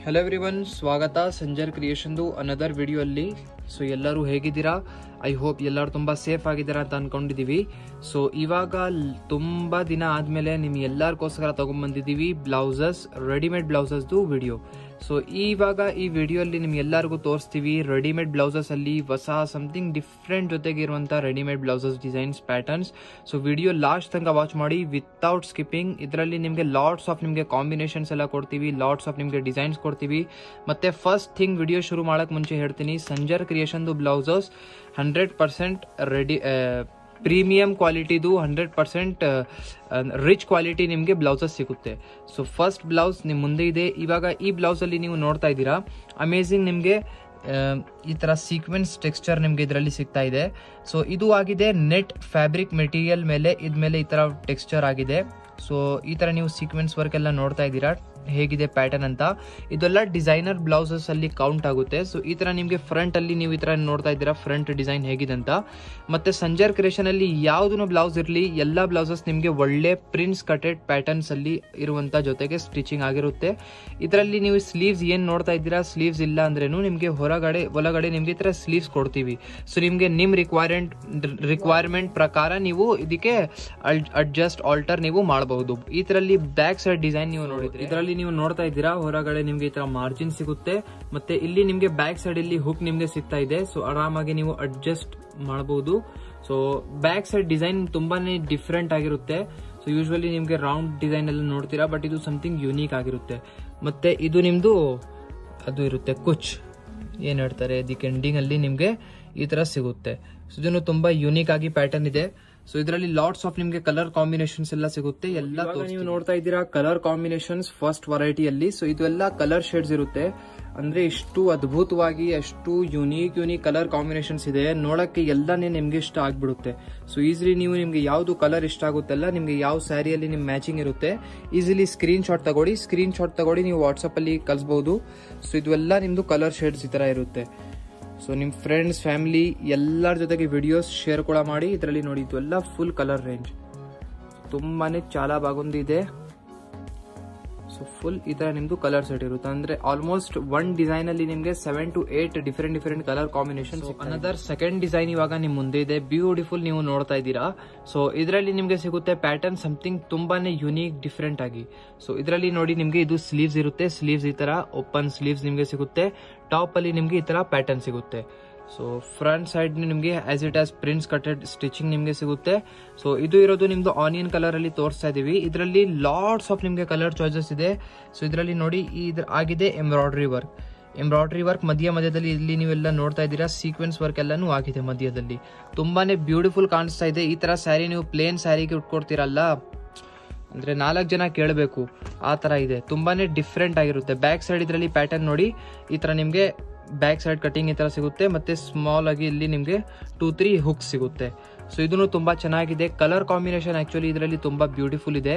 Hello everyone, ಸ್ವಾಗತ Sanjar ಕ್ರಿಯೇಷನ್ದು another video ಅಲ್ಲಿ. So ಎಲ್ಲರೂ ಹೇಗಿದ್ದೀರಾ? ಐ ಹೋಪ್ ಎಲ್ಲರೂ ತುಂಬಾ ಸೇಫ್ ಆಗಿದ್ದೀರಾ ಅಂತ ಅನ್ಕೊಂಡಿದೀವಿ. ಸೊ ಇವಾಗ ತುಂಬಾ ದಿನ ಆದ್ಮೇಲೆ ನಿಮ್ ಎಲ್ಲರಿಗೋಸ್ಕರ ತಗೊಂಡ್ಬಂದಿದೀವಿ ಬ್ಲೌಸಸ್, ರೆಡಿಮೇಡ್ ಬ್ಲೌಸಸ್ದು ವಿಡಿಯೋ. ಸೊ ಇವಾಗ ಈ ವಿಡಿಯೋ ಅಲ್ಲಿ ನಿಮ್ಗೆ ಎಲ್ಲರಿಗೂ ತೋರಿಸ್ತೀವಿ ರೆಡಿಮೇಡ್ ಬ್ಲೌಸಸ್ ಅಲ್ಲಿ ಹೊಸ ಸಮಥಿಂಗ್ ಡಿಫ್ರೆಂಟ್ ಜೊತೆಗೆ ಇರುವಂತ readymade blouses designs patterns. So video last ತನಕ ವಾಚ್ ಮಾಡಿ ವಿತೌಟ್ ಸ್ಕಿಪ್ಪಿಂಗ್. ಇದರಲ್ಲಿ ನಿಮಗೆ ಲಾಟ್ಸ್ ಆಫ್ ನಿಮಗೆ ಕಾಂಬಿನೇಷನ್ಸ್ ಎಲ್ಲ ಕೊಡ್ತೀವಿ, ಲಾಟ್ಸ್ ಆಫ್ ನಿಮಗೆ ಡಿಸೈನ್ಸ್ ಕೊಡ್ತೀವಿ. ಮತ್ತೆ ಫಸ್ಟ್ ಥಿಂಗ್ ವಿಡಿಯೋ ಶುರು ಮಾಡಕ್ ಮುಂಚೆ ಹೇಳ್ತೀನಿ, ಸಂಜರ್ ಕ್ರಿಯೇಷನ್ದು ಬ್ಲೌಸಸ್ 100% ರೆಡಿ ಪ್ರೀಮಿಯಂ ಕ್ವಾಲಿಟಿದು 100% ರಿಚ್ ಕ್ವಾಲಿಟಿ ನಿಮಗೆ ಬ್ಲೌಸಸ್ ಸಿಗುತ್ತೆ. ಸೊ ಫಸ್ಟ್ ಬ್ಲೌಸ್ ನಿಮ್ ಮುಂದೆ ಇದೆ. ಇವಾಗ ಈ ಬ್ಲೌಸ್ ಅಲ್ಲಿ ನೀವು ನೋಡ್ತಾ ಇದ್ದೀರಾ, ಅಮೇಝಿಂಗ್ ನಿಮಗೆ ಈ ತರ ಸೀಕ್ವೆನ್ಸ್ ಟೆಕ್ಸ್ಚರ್ ನಿಮ್ಗೆ ಇದರಲ್ಲಿ ಸಿಗ್ತಾ ಇದೆ. ಸೊ ಇದು ಆಗಿದೆ ನೆಟ್ ಫ್ಯಾಬ್ರಿಕ್ ಮೆಟೀರಿಯಲ್ ಮೇಲೆ, ಇದ್ಮೇಲೆ ಈ ತರ ಟೆಕ್ಸ್ಚರ್ ಆಗಿದೆ. ಸೊ ಈ ತರ ನೀವು ಸೀಕ್ವೆನ್ಸ್ ವರ್ಕ್ ಎಲ್ಲ ನೋಡ್ತಾ ಇದ್ದೀರಾ ಹೇಗಿದೆ ಪ್ಯಾಟರ್ನ್ ಅಂತ. ಇದೆಲ್ಲ ಡಿಸೈನರ್ ಬ್ಲೌಸಸ್ ಅಲ್ಲಿ ಕೌಂಟ್ ಆಗುತ್ತೆ. ಸೊ ಈ ತರ ನಿಮ್ಗೆ ಫ್ರಂಟ್ ಅಲ್ಲಿ ನೀವು ಈ ತರ ನೋಡ್ತಾ ಇದ್ದೀರಾ ಫ್ರಂಟ್ ಡಿಸೈನ್ ಹೇಗಿದೆ ಅಂತ. ಮತ್ತೆ ಸಂಜರ್ ಕ್ರಿಯೇಷನ್ ಅಲ್ಲಿ ಯಾವ್ದು ಬ್ಲೌಸ್ ಇರಲಿ, ಎಲ್ಲಾ ಬ್ಲೌಸಸ್ ನಿಮ್ಗೆ ಒಳ್ಳೆ ಪ್ರಿನ್ಸ್ ಕಟೆಡ್ ಪ್ಯಾಟರ್ನ್ಸ್ ಅಲ್ಲಿ ಇರುವಂತ ಜೊತೆಗೆ ಸ್ಟಿಚಿಂಗ್ ಆಗಿರುತ್ತೆ. ಇದರಲ್ಲಿ ನೀವು ಸ್ಲೀವ್ಸ್ ಏನ್ ನೋಡ್ತಾ ಇದ್ದೀರಾ, ಸ್ಲೀವ್ಸ್ ಇಲ್ಲ ಅಂದ್ರೇನು ನಿಮ್ಗೆ ಒಳಗಡೆ ನಿಮ್ಗೆ ಈ ತರ ಸ್ಲೀವ್ಸ್ ಕೊಡ್ತೀವಿ. ಸೊ ನಿಮ್ಗೆ ನಿಮ್ ರಿಕ್ವೈರ್ಮೆಂಟ್ ಪ್ರಕಾರ ನೀವು ಇದಕ್ಕೆ ಅಡ್ಜಸ್ಟ್ ಆಲ್ಟರ್ ನೀವು ಮಾಡಬಹುದು. ಈ ತರಲ್ಲಿ ಬ್ಯಾಕ್ ಸೈಡ್ ಡಿಸೈನ್ ನೀವು ನೋಡಿದ್ರೆ ಇದರಲ್ಲಿ ನೀವು ನೋಡ್ತಾ ಇದ್ದೀರಾ ಹೊರಗಡೆ ನಿಮ್ಗೆ ಈ ತರ ಮಾರ್ಜಿನ್ ಸಿಗುತ್ತೆ. ಮತ್ತೆ ಇಲ್ಲಿ ನಿಮ್ಗೆ ಬ್ಯಾಕ್ ಸೈಡ್ ಇಲ್ಲಿ ಹುಕ್ ನಿಮ್ಗೆ ಸಿಗ್ತಾ ಇದೆ. ಸೊ ಆರಾಮಾಗಿ ನೀವು ಅಡ್ಜಸ್ಟ್ ಮಾಡಬಹುದು. ಸೊ ಬ್ಯಾಕ್ ಸೈಡ್ ಡಿಸೈನ್ ತುಂಬಾನೇ ಡಿಫ್ರೆಂಟ್ ಆಗಿರುತ್ತೆ. ಸೊ ಯೂಶುವಲಿ ನಿಮ್ಗೆ ರೌಂಡ್ ಡಿಸೈನ್ ಎಲ್ಲ ನೋಡ್ತೀರಾ, ಬಟ್ ಇದು ಸಮಥಿಂಗ್ ಯುನೀಕ್ ಆಗಿರುತ್ತೆ. ಮತ್ತೆ ಇದು ನಿಮ್ದು ಅದು ಇರುತ್ತೆ ಕುಚ್ ಏನ್ ಹೇಳ್ತಾರೆ, ಇದಕ್ಕೆ ಎಂಡಿಂಗ್ ಅಲ್ಲಿ ನಿಮ್ಗೆ ಈ ತರ ಸಿಗುತ್ತೆ. ಸೊ ಇದನ್ನು ತುಂಬಾ ಯುನೀಕ್ ಆಗಿ ಪ್ಯಾಟರ್ನ್ ಇದೆ. ಸೊ ಇದರಲ್ಲಿ ಲಾಟ್ಸ್ ಆಫ್ ನಿಮ್ಗೆ ಕಲರ್ ಕಾಂಬಿನೇಷನ್ಸ್ ಎಲ್ಲ ಸಿಗುತ್ತೆ. ಎಲ್ಲ ನೀವು ನೋಡ್ತಾ ಇದ್ದೀರಾ ಕಲರ್ ಕಾಂಬಿನೇಷನ್ಸ್ ಫಸ್ಟ್ ವೆರೈಟಿಯಲ್ಲಿ. ಸೊ ಇದೆಲ್ಲ ಕಲರ್ ಶೇಡ್ಸ್ ಇರುತ್ತೆ. ಅಂದ್ರೆ ಇಷ್ಟು ಅದ್ಭುತವಾಗಿ ಅಷ್ಟು ಯುನೀಕ್ ಕಲರ್ ಕಾಂಬಿನೇಷನ್ಸ್ ಇದೆ, ನೋಡಕ್ಕೆ ಎಲ್ಲಾನೇ ನಿಮ್ಗೆ ಇಷ್ಟ ಆಗ್ಬಿಡುತ್ತೆ. ಸೊ ಈಸಿಲಿ ನಿಮ್ಗೆ ಯಾವ್ದು ಕಲರ್ ಇಷ್ಟ ಆಗುತ್ತಲ್ಲ, ನಿಮ್ಗೆ ಯಾವ ಸ್ಯಾರಿಯಲ್ಲಿ ನಿಮ್ ಮ್ಯಾಚಿಂಗ್ ಇರುತ್ತೆ, ಈಸಿಲಿ ಸ್ಕ್ರೀನ್ ಶಾಟ್ ತಗೊಳ್ಳಿ ನೀವು ವಾಟ್ಸ್ಆಪ್ ಅಲ್ಲಿ ಕಳಿಸಬಹುದು. ಸೊ ಇದೆಲ್ಲ ನಿಮ್ದು ಕಲರ್ ಶೇಡ್ಸ್ ಈ ತರ ಇರುತ್ತೆ. ಸೊ ನಿಮ್ ಫ್ರೆಂಡ್ಸ್ ಫ್ಯಾಮಿಲಿ ಎಲ್ಲರ ಜೊತೆಗೆ ವಿಡಿಯೋಸ್ ಶೇರ್ ಕೂಡ ಮಾಡಿ. ಇದರಲ್ಲಿ ನೋಡಿ ಇದೆಲ್ಲ ಫುಲ್ ಕಲರ್ ರೇಂಜ್ ತುಂಬಾನೇ ಚಾಲ ಬಾಗುಂದಿದೆ. ಸೊ ಫುಲ್ ಈ ತರ ನಿಮ್ದು ಕಲರ್ ಸೆಟ್ ಇರುತ್ತೆ. ಅಂದ್ರೆ ಆಲ್ಮೋಸ್ಟ್ ಒನ್ ಡಿಸೈನ್ ಅಲ್ಲಿ ನಿಮ್ಗೆ 7 to 8 different colour combination. Another second design ಇವಾಗ ನಿಮ್ ಮುಂದೆ ಇದೆ, ಬ್ಯೂಟಿಫುಲ್ ನೀವು ನೋಡ್ತಾ ಇದ್ದೀರಾ. ಸೊ ಇದರಲ್ಲಿ ನಿಮ್ಗೆ ಸಿಗುತ್ತೆ ಪ್ಯಾಟರ್ನ್ ಸಮಥಿಂಗ್ ತುಂಬಾನೇ ಯುನೀಕ್ ಡಿಫರೆಂಟ್ ಆಗಿ. ಸೊ ಇದರಲ್ಲಿ ನೋಡಿ ನಿಮ್ಗೆ ಇದು ಸ್ಲೀವ್ಸ್ ಇರುತ್ತೆ. ಸ್ಲೀವ್ಸ್ ಈ ತರ ಓಪನ್ ಸ್ಲೀವ್ಸ್ ನಿಮ್ಗೆ ಸಿಗುತ್ತೆ. ಟಾಪ್ ಅಲ್ಲಿ ನಿಮ್ಗೆ ಈ ತರ ಪ್ಯಾಟರ್ನ್ ಸಿಗುತ್ತೆ. ಸೊ ಫ್ರಂಟ್ ಸೈಡ್ ನಿಮ್ಗೆ as it as prince cutted stitching ನಿಮ್ಗೆ ಸಿಗುತ್ತೆ. ಸೊ ಇದು ಇರೋದು ನಿಮ್ದು ಆನಿಯನ್ ಕಲರ್ ಅಲ್ಲಿ ತೋರಿಸ್ತಾ ಇದೀವಿ. ಇದರಲ್ಲಿ ಲಾಟ್ಸ್ ಆಫ್ ನಿಮ್ಗೆ ಕಲರ್ ಚಾಯ್ಸಸ್ ಇದೆ. ಸೊ ಇದರಲ್ಲಿ ನೋಡಿ ಇದ್ರ ಆಗಿದೆ ಎಂಬ್ರಾಯ್ಡ್ರಿ ವರ್ಕ್ ಮಧ್ಯದಲ್ಲಿ ಇಲ್ಲಿ ನೀವೆಲ್ಲ ನೋಡ್ತಾ ಇದ್ದೀರಾ ಸೀಕ್ವೆನ್ಸ್ ವರ್ಕ್ ಎಲ್ಲಾನು ಆಗಿದೆ ಮಧ್ಯದಲ್ಲಿ. ತುಂಬಾನೇ ಬ್ಯೂಟಿಫುಲ್ ಕಾಣಿಸ್ತಾ ಇದೆ. ಈ ತರ ಸ್ಯಾರಿ ನೀವು ಪ್ಲೇನ್ ಸ್ಯಾರಿಗೆ ಉಟ್ಕೊಡ್ತೀರಲ್ಲ, ಅಂದ್ರೆ 4 ಜನ ಕೇಳಬೇಕು ಆ ತರ ಇದೆ. ತುಂಬಾನೇ ಡಿಫ್ರೆಂಟ್ ಆಗಿರುತ್ತೆ. ಬ್ಯಾಕ್ ಸೈಡ್ ಇದರಲ್ಲಿ ಪ್ಯಾಟರ್ನ್ ನೋಡಿ ಈ ತರ ನಿಮ್ಗೆ ಬ್ಯಾಕ್ ಸೈಡ್ ಕಟಿಂಗ್ ಈ ತರ ಸಿಗುತ್ತೆ. ಮತ್ತೆ ಸ್ಮಾಲ್ ಆಗಿ ಇಲ್ಲಿ ನಿಮ್ಗೆ 2-3 ಹುಕ್ ಸಿಗುತ್ತೆ. ಸೊ ಇದನ್ನು ತುಂಬಾ ಚೆನ್ನಾಗಿದೆ. ಕಲರ್ ಕಾಂಬಿನೇಷನ್ ಆಕ್ಚುಲಿ ಇದರಲ್ಲಿ ತುಂಬಾ ಬ್ಯೂಟಿಫುಲ್ ಇದೆ.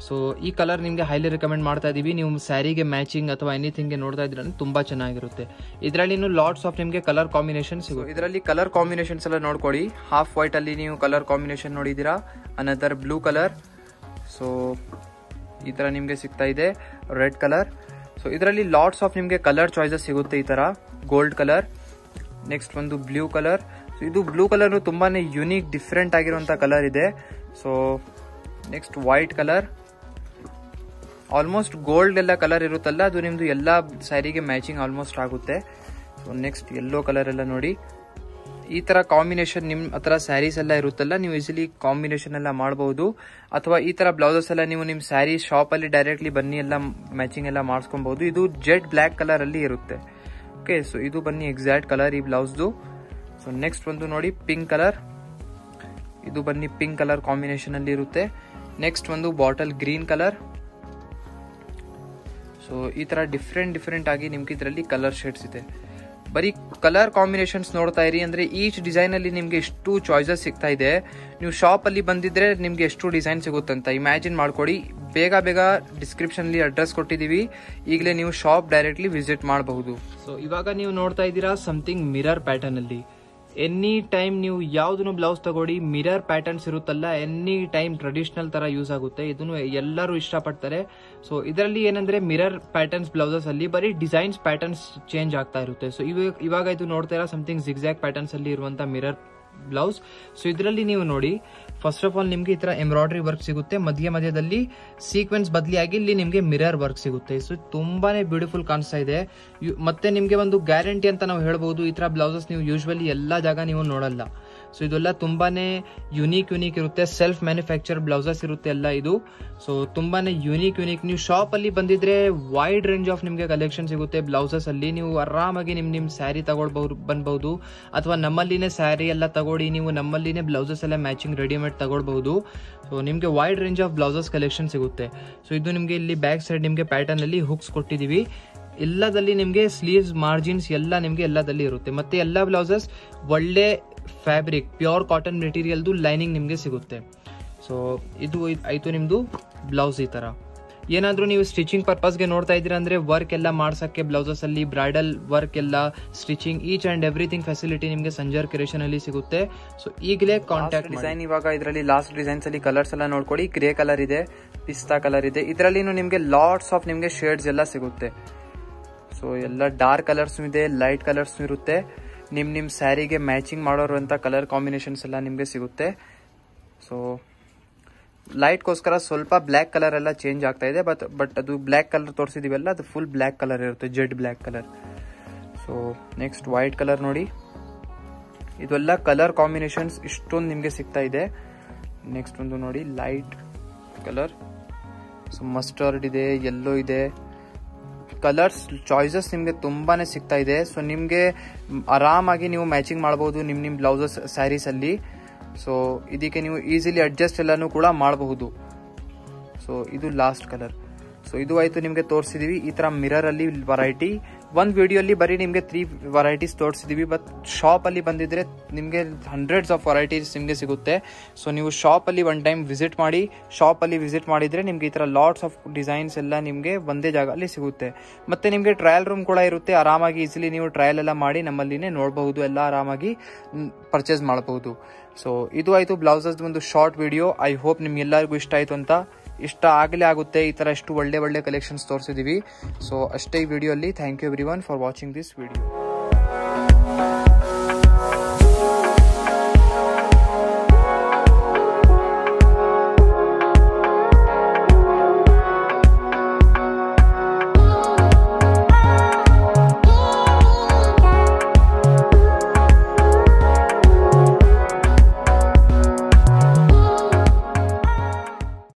ಸೊ ಈ ಕಲರ್ ನಿಮ್ಗೆ ಹೈಲಿ ರೆಕಮೆಂಡ್ ಮಾಡ್ತಾ ಇದೀವಿ. ನೀವು ಸ್ಯಾರಿಗೆ ಮ್ಯಾಚಿಂಗ್ ಅಥವಾ ಎನಿಥಿಂಗ್ ನೋಡ್ತಾ ಇದ್ರೆ ತುಂಬಾ ಚೆನ್ನಾಗಿರುತ್ತೆ. ಇದರಲ್ಲಿ ಲಾಟ್ಸ್ ಆಫ್ ನಿಮ್ಗೆ ಕಲರ್ ಕಾಂಬಿನೇಷನ್ ಸಿಗುತ್ತೆ. ಇದರಲ್ಲಿ ಕಲರ್ ಕಾಂಬಿನೇಷನ್ಸ್ ಎಲ್ಲ ನೋಡ್ಕೊಳ್ಳಿ. ಹಾಫ್ ವೈಟ್ ಅಲ್ಲಿ ನೀವು ಕಲರ್ ಕಾಂಬಿನೇಷನ್ ನೋಡಿದೀರಾ, ಅನದರ್ ಬ್ಲೂ ಕಲರ್. ಸೊ ಈ ತರ ನಿಮ್ಗೆ ಸಿಗ್ತಾ ಇದೆ ರೆಡ್ ಕಲರ್. ಸೊ ಇದರಲ್ಲಿ ಲಾಟ್ಸ್ ಆಫ್ ನಿಮ್ಗೆ ಕಲರ್ ಚಾಯ್ಸಸ್ ಸಿಗುತ್ತೆ. ಈ ತರ ಗೋಲ್ಡ್ ಕಲರ್, ನೆಕ್ಸ್ಟ್ ಒಂದು ಬ್ಲೂ ಕಲರ್. ಸೊ ಇದು ಬ್ಲೂ ಕಲರ್ ತುಂಬಾನೇ ಯುನೀಕ್ ಡಿಫ್ರೆಂಟ್ ಆಗಿರುವಂತ ಕಲರ್ ಇದೆ. So next white colour, almost gold ಎಲ್ಲ ಕಲರ್ ಇರುತ್ತಲ್ಲ ಅದು ನಿಮ್ದು ಎಲ್ಲಾ ಸ್ಯಾರಿಗೆ ಮ್ಯಾಚಿಂಗ್ ಆಲ್ಮೋಸ್ಟ್ ಆಗುತ್ತೆ. ಸೊ ನೆಕ್ಸ್ಟ್ ಯೆಲ್ಲೋ ಕಲರ್ ಎಲ್ಲ ನೋಡಿ. ಈ ತರ ಕಾಂಬಿನೇಷನ್ ನಿಮ್ ಹತ್ರ ಸ್ಯಾರೀಸ್ ಎಲ್ಲ ಇರುತ್ತಲ್ಲ, ನೀವು ಈಸಿಲಿ ಕಾಂಬಿನೇಷನ್ ಎಲ್ಲ ಮಾಡಬಹುದು. ಅಥವಾ ಈ ತರ ಬ್ಲೌಸಸ್ ಎಲ್ಲ ನೀವು ನಿಮ್ ಸ್ಯಾರಿ ಶಾಪ್ ಅಲ್ಲಿ ಡೈರೆಕ್ಟ್ಲಿ ಬನ್ನಿ ಎಲ್ಲ ಮ್ಯಾಚಿಂಗ್ ಎಲ್ಲ ಮಾಡಿಸ್ಕೊಬಹುದು. ಇದು ಜೆಡ್ ಬ್ಲಾಕ್ ಕಲರ್ ಅಲ್ಲಿ ಇರುತ್ತೆ. ಓಕೆ, ಸೊ ಇದು ಬನ್ನಿ ಎಕ್ಸಾಕ್ಟ್ ಕಲರ್ ಈ ಬ್ಲೌಸ್ದು. ಸೊ ನೆಕ್ಸ್ಟ್ ಒಂದು ನೋಡಿ ಪಿಂಕ್ ಕಲರ್, ಇದು ಬನ್ನಿ ಪಿಂಕ್ ಕಲರ್ ಕಾಂಬಿನೇಷನ್ ಅಲ್ಲಿ ಇರುತ್ತೆ. ನೆಕ್ಸ್ಟ್ ಒಂದು ಬಾಟಲ್ ಗ್ರೀನ್ ಕಲರ್. ಸೊ ಈ ತರ ಡಿಫ್ರೆಂಟ್ ಆಗಿ ನಿಮ್ಗೆ ಇದರಲ್ಲಿ ಕಲರ್ ಶೇಡ್ಸ್ ಇದೆ. ಬರೀ ಕಲರ್ ಕಾಂಬಿನೇಷನ್ಸ್ ನೋಡ್ತಾ ಇರಿ. ಅಂದ್ರೆ ಈಚ್ ಡಿಸೈನ್ ಅಲ್ಲಿ ನಿಮ್ಗೆ ಎಷ್ಟು ಚಾಯ್ಸಸ್ ಸಿಗ್ತಾ ಇದೆ. ನೀವು ಶಾಪ್ ಅಲ್ಲಿ ಬಂದಿದ್ರೆ ನಿಮ್ಗೆ ಎಷ್ಟು ಡಿಸೈನ್ ಸಿಗುತ್ತಂತ ಇಮ್ಯಾಜಿನ್ ಮಾಡ್ಕೊಡಿ. ಬೇಗ ಡಿಸ್ಕ್ರಿಪ್ಷನ್ ಅಲ್ಲಿ ಅಡ್ರೆಸ್ ಕೊಟ್ಟಿದೀವಿ, ಈಗಲೇ ನೀವು ಶಾಪ್ ಡೈರೆಕ್ಟ್ಲಿ ವಿಸಿಟ್ ಮಾಡಬಹುದು. ಸೊ ಇವಾಗ ನೀವು ನೋಡ್ತಾ ಇದ್ದೀರಾ ಸಮಥಿಂಗ್ ಮಿರರ್ ಪ್ಯಾಟರ್ನ್ ಅಲ್ಲಿ. ಎನಿ ಟೈಮ್ ನೀವು ಯಾವುದನ್ನು ಬ್ಲೌಸ್ ತಗೊಳ್ಳಿ, ಮಿರರ್ ಪ್ಯಾಟರ್ನ್ಸ್ ಇರುತ್ತಲ್ಲ, ಎನಿ ಟೈಮ್ ಟ್ರೆಡಿಷನಲ್ ತರ ಯೂಸ್ ಆಗುತ್ತೆ. ಇದನ್ನು ಎಲ್ಲರೂ ಇಷ್ಟಪಡ್ತಾರೆ. ಸೊ ಇದರಲ್ಲಿ ಏನಂದ್ರೆ ಮಿರರ್ ಪ್ಯಾಟರ್ನ್ಸ್ ಬ್ಲೌಸಸ್ ಅಲ್ಲಿ ಬರೀ ಡಿಸೈನ್ಸ್ ಪ್ಯಾಟರ್ನ್ಸ್ ಚೇಂಜ್ ಆಗ್ತಾ ಇರುತ್ತೆ. ಸೊ ಇವಾಗ ಇದು ನೋಡ್ತಾ ಇರೋ ಸಮಥಿಂಗ್ ಜಿಗ್ಜಾಗ್ ಪ್ಯಾಟರ್ನ್ಸ್ ಅಲ್ಲಿ ಇರುವಂತ ಮಿರರ್ ಬ್ಲೌಸ್. ಸೊ ಇದರಲ್ಲಿ ನೀವು ನೋಡಿ, ಫಸ್ಟ್ ಆಫ್ ಆಲ್ ನಿಮ್ಗೆ ಈ ತರ ಎಂಬ್ರಾಯ್ಡರಿ ವರ್ಕ್ ಸಿಗುತ್ತೆ, ಮಧ್ಯದಲ್ಲಿ ಸೀಕ್ವೆನ್ಸ್ ಬದಲಿಯಾಗಿ ಇಲ್ಲಿ ನಿಮ್ಗೆ ಮಿರರ್ ವರ್ಕ್ ಸಿಗುತ್ತೆ. ಸೊ ತುಂಬಾನೇ ಬ್ಯೂಟಿಫುಲ್ ಕಾಣಿಸ್ತಾ ಇದೆ. ಮತ್ತೆ ನಿಮ್ಗೆ ಒಂದು ಗ್ಯಾರಂಟಿ ಅಂತ ನಾವು ಹೇಳ್ಬಹುದು, ಈ ತರ ಬ್ಲೌಸಸ್ ನೀವು ಯೂಶುವಲಿ ಎಲ್ಲಾ ಜಾಗ ನೀವು ನೋಡಲ್ಲ. ಸೊ ಇದೆಲ್ಲ ತುಂಬಾನೇ ಯುನೀಕ್ ಇರುತ್ತೆ. ಸೆಲ್ಫ್ ಮ್ಯಾನುಫ್ಯಾಕ್ಚರ್ ಬ್ಲೌಸಸ್ ಇರುತ್ತೆ ಎಲ್ಲ ಇದು. ಸೊ ತುಂಬಾನೇ ಯುನೀಕ್. ನೀವು ಶಾಪ್ ಅಲ್ಲಿ ಬಂದಿದ್ರೆ ವೈಡ್ ರೇಂಜ್ ಆಫ್ ನಿಮ್ಗೆ ಕಲೆಕ್ಷನ್ ಸಿಗುತ್ತೆ ಬ್ಲೌಸಸ್ ಅಲ್ಲಿ. ನೀವು ಆರಾಮಾಗಿ ನಿಮ್ ಸ್ಯಾರಿ ಬಂದ್ಬಹುದು, ಅಥವಾ ನಮ್ಮಲ್ಲಿನೇ ಸ್ಯಾರಿ ಎಲ್ಲ ತಗೊಳ್ಳಿ, ನೀವು ನಮ್ಮಲ್ಲಿನೇ ಬ್ಲೌಸಸ್ ಎಲ್ಲ ಮ್ಯಾಚಿಂಗ್ ರೆಡಿಮೇಡ್ ತಗೊಳ್ಬಹುದು. ಸೊ ನಿಮ್ಗೆ wide range of blouses collection ಸಿಗುತ್ತೆ. ಸೊ ಇದು ನಿಮ್ಗೆ ಇಲ್ಲಿ ಬ್ಯಾಕ್ ಸೈಡ್ ನಿಮ್ಗೆ ಪ್ಯಾಟರ್ನ್ ಅಲ್ಲಿ ಹುಕ್ಸ್ ಕೊಟ್ಟಿದೀವಿ. ಎಲ್ಲದಲ್ಲಿ ನಿಮ್ಗೆ ಸ್ಲೀವ್ಸ್ ಮಾರ್ಜಿನ್ಸ್ ಎಲ್ಲ ನಿಮ್ಗೆ ಎಲ್ಲದಲ್ಲಿ ಇರುತ್ತೆ. ಮತ್ತೆ ಎಲ್ಲ ಬ್ಲೌಸಸ್ ಒಳ್ಳೆ ಫ್ಯಾಬ್ರಿಕ್, ಪ್ಯೂರ್ ಕಾಟನ್ ಮೆಟೀರಿಯಲ್ದು ಲೈನಿಂಗ್ ನಿಮ್ಗೆ ಸಿಗುತ್ತೆ. ಸೊ ಇದು ಆಯ್ತು ನಿಮ್ದು ಬ್ಲೌಸ್. ಈ ತರ ಏನಾದ್ರೂ ನೀವು ಸ್ಟಿಚಿಂಗ್ ಪರ್ಪಸ್ಗೆ ನೋಡ್ತಾ ಇದ್ದೀರಾ ಅಂದ್ರೆ ವರ್ಕ್ ಎಲ್ಲ ಮಾಡ್ಸಕ್ಕೆ ಬ್ಲೌಸಸ್ ಅಲ್ಲಿ ಬ್ರೈಡಲ್ ವರ್ಕ್ ಎಲ್ಲ stitching each and everything facility ನಿಮ್ಗೆ ಸಂಜರ್ ಕ್ರಿಯೇಷನ್ ಅಲ್ಲಿ ಸಿಗುತ್ತೆ. ಸೊ ಈಗಲೇ ಕಾಂಟ್ಯಾಕ್ಟ್ ಡಿಸೈನ್. ಇವಾಗ ಇದರಲ್ಲಿ ಲಾಸ್ಟ್ ಡಿಸೈನ್ಸ್ ಅಲ್ಲಿ ಕಲರ್ಸ್ ಎಲ್ಲ ನೋಡ್ಕೊಳ್ಳಿ. ಗ್ರೇ ಕಲರ್ ಇದೆ, ಪಿಸ್ತಾ ಕಲರ್ ಇದೆ. ಇದರಲ್ಲಿ ನಿಮ್ಗೆ ಲಾಟ್ಸ್ ಆಫ್ ನಿಮ್ಗೆ ಶೇಡ್ಸ್ ಎಲ್ಲ ಸಿಗುತ್ತೆ. ಸೊ ಎಲ್ಲ ಡಾರ್ಕ್ ಕಲರ್ಸ್ ಇದೆ, ಲೈಟ್ ಕಲರ್ಸ್ ಇರುತ್ತೆ. ನಿಮ್ ಸ್ಯಾರಿಗೆ ಮ್ಯಾಚಿಂಗ್ ಮಾಡೋರುವಂತ ಕಲರ್ ಕಾಂಬಿನೇಷನ್ಸ್ ಎಲ್ಲ ನಿಮ್ಗೆ ಸಿಗುತ್ತೆ. ಸೊ ಲೈಟ್ಗೋಸ್ಕರ ಸ್ವಲ್ಪ ಬ್ಲ್ಯಾಕ್ ಕಲರ್ ಎಲ್ಲ ಚೇಂಜ್ ಆಗ್ತಾ ಇದೆ. ಬಟ್ ಅದು ಬ್ಲ್ಯಾಕ್ ಕಲರ್ ತೋರಿಸಿದೀವಲ್ಲ, ಅದು ಫುಲ್ ಬ್ಲ್ಯಾಕ್ ಕಲರ್ ಇರುತ್ತೆ, Z black colour. So next white colour ನೋಡಿ. ಇದೆಲ್ಲ ಕಲರ್ ಕಾಂಬಿನೇಷನ್ಸ್ ಇಷ್ಟೊಂದು ನಿಮ್ಗೆ ಸಿಗ್ತಾ ಇದೆ. ನೆಕ್ಸ್ಟ್ ಒಂದು ನೋಡಿ, ಲೈಟ್ ಕಲರ್. ಸೊ ಮಸ್ಟರ್ಡ್ ಇದೆ, ಯೆಲ್ಲೋ ಇದೆ. ಕಲರ್ಸ್ ಚಾಯ್ಸಸ್ ನಿಮ್ಗೆ ತುಂಬಾನೇ ಸಿಗ್ತಾ ಇದೆ. ಸೊ ನಿಮ್ಗೆ ಆರಾಮಾಗಿ ನೀವು ಮ್ಯಾಚಿಂಗ್ ಮಾಡಬಹುದು ನಿಮ್ ಬ್ಲೌಸಸ್ ಸ್ಯಾರೀಸ್ ಅಲ್ಲಿ. ಸೊ ಇದಕ್ಕೆ ನೀವು ಈಸಿಲಿ ಅಡ್ಜಸ್ಟ್ ಎಲ್ಲಾನು ಕೂಡ ಮಾಡಬಹುದು. ಸೊ ಇದು ಲಾಸ್ಟ್ ಕಲರ್. ಸೊ ಇದು ಆಯ್ತು ನಿಮ್ಗೆ ತೋರಿಸಿದೀವಿ ಈ ತರ ಮಿರರ್ ಅಲ್ಲಿ ವೆರೈಟಿ. ಒಂದ್ ವಿಡಿಯೋ ಅಲ್ಲಿ ಬರೀ ನಿಮ್ಗೆ 3 ವೆರೈಟೀಸ್ ತೋರಿಸಿದೀವಿ. ಬಟ್ ಶಾಪ್ ಅಲ್ಲಿ ಬಂದಿದ್ರೆ ನಿಮ್ಗೆ ಹಂಡ್ರೆಡ್ಸ್ ಆಫ್ ವೆರೈಟೀಸ್ ನಿಮ್ಗೆ ಸಿಗುತ್ತೆ. ಸೊ ನೀವು ಶಾಪ್ ಅಲ್ಲಿ ಒನ್ ಟೈಮ್ ವಿಸಿಟ್ ಮಾಡಿ. ಶಾಪ್ ಅಲ್ಲಿ ವಿಸಿಟ್ ಮಾಡಿದ್ರೆ ನಿಮ್ಗೆ ಈ ತರ ಲಾಟ್ಸ್ ಆಫ್ ಡಿಸೈನ್ಸ್ ಎಲ್ಲ ನಿಮ್ಗೆ ಒಂದೇ ಜಾಗ ಅಲ್ಲಿ ಸಿಗುತ್ತೆ. ಮತ್ತೆ ನಿಮ್ಗೆ ಟ್ರಯಲ್ ರೂಮ್ ಕೂಡ ಇರುತ್ತೆ. ಆರಾಮಾಗಿ ಈಸಿಲಿ ನೀವು ಟ್ರಯಲ್ ಎಲ್ಲ ಮಾಡಿ ನಮ್ಮಲ್ಲಿನೇ ನೋಡಬಹುದು, ಎಲ್ಲ ಆರಾಮಾಗಿ ಪರ್ಚೇಸ್ ಮಾಡಬಹುದು. ಸೊ ಇದು ಆಯ್ತು ಬ್ಲೌಸಸ್ ಒಂದು ಶಾರ್ಟ್ ವಿಡಿಯೋ. ಐ ಹೋಪ್ ನಿಮ್ಗೆಲ್ಲರಿಗೂ ಇಷ್ಟ ಆಯ್ತು ಅಂತ. ಇಷ್ಟ ಆಗಲೇ ಆಗುತ್ತೆ, ಈ ತರ ಎಷ್ಟು ಒಳ್ಳೆ ಕಲೆಕ್ಷನ್ಸ್ ತೋರಿಸಿದೀವಿ. ಸೊ ಅಷ್ಟೇ ಈ ವಿಡಿಯೋ ಅಲ್ಲಿ. Thank you everyone for watching this video.